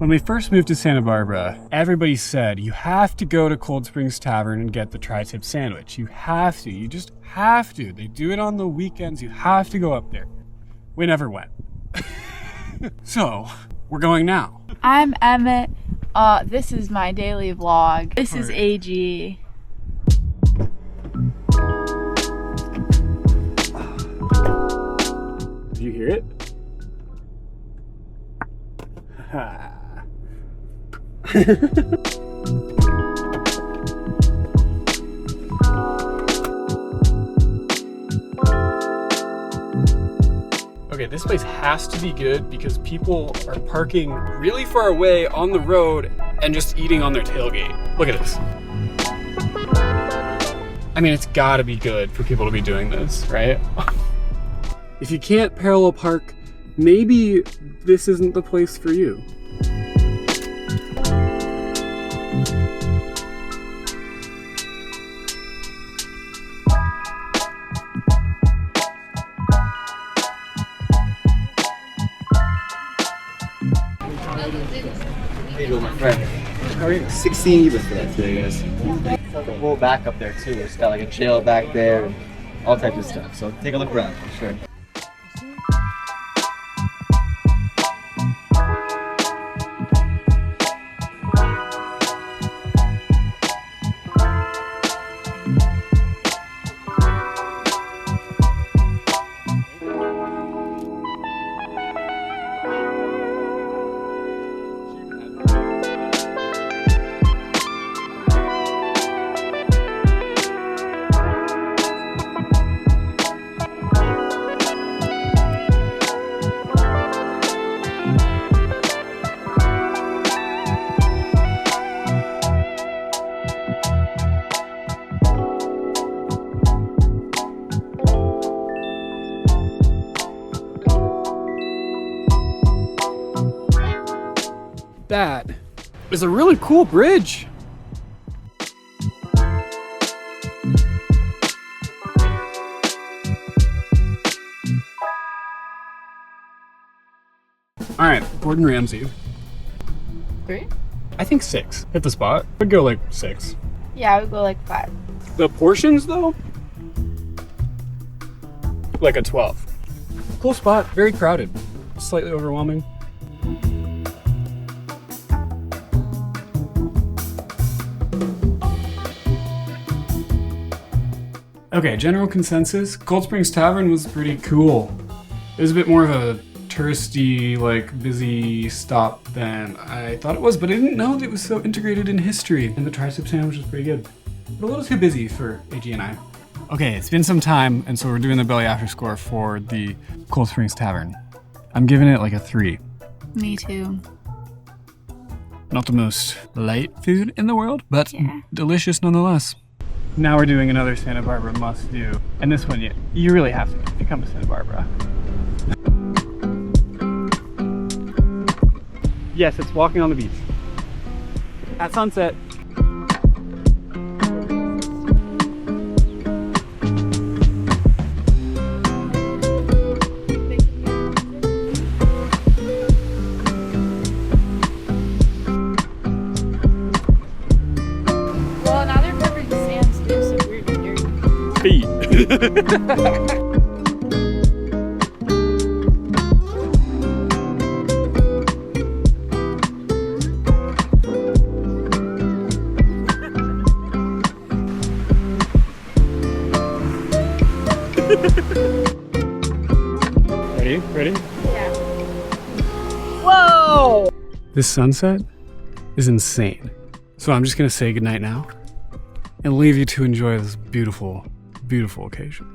When we first moved to Santa Barbara, everybody said you have to go to Cold Springs Tavern and get the tri-tip sandwich. You have to. You just have to. They do it on the weekends. You have to go up there. We never went. So, we're going now. I'm Emmett. This is my daily vlog. This is AG. Did you hear it? Okay, this place has to be good because people are parking really far away on the road and just eating on their tailgate. Look at this. I mean, it's gotta be good for people to be doing this, right? If you can't parallel park, maybe this isn't the place for you. How you doing, my friend? How are you? 16 even for that today, guys. The whole back up there too. It's got like a jail back there and all types of stuff. So take a look around for sure. That is a really cool bridge. All right, Gordon Ramsay. 3? I think 6. Hit the spot. I'd go like 6. Yeah, I would go like 5. The portions though? Like a 12. Cool spot, very crowded. Slightly overwhelming. Okay, general consensus, Cold Springs Tavern was pretty cool. It was a bit more of a touristy, like busy stop than I thought it was, but I didn't know that it was so integrated in history. And the tri-tip sandwich was pretty good. But a little too busy for AG and I. Okay, it's been some time, and so we're doing the belly after score for the Cold Springs Tavern. I'm giving it like a 3. Me too. Not the most light food in the world, but delicious nonetheless. Now we're doing another Santa Barbara must do. And this one, you really have to if you come to Santa Barbara. Yes, it's walking on the beach. At sunset. Well, now they're covering the sands too, so weird and dirty. Feet. Ready? Yeah. Whoa! This sunset is insane. So I'm just gonna say goodnight now and leave you to enjoy this beautiful, beautiful occasion.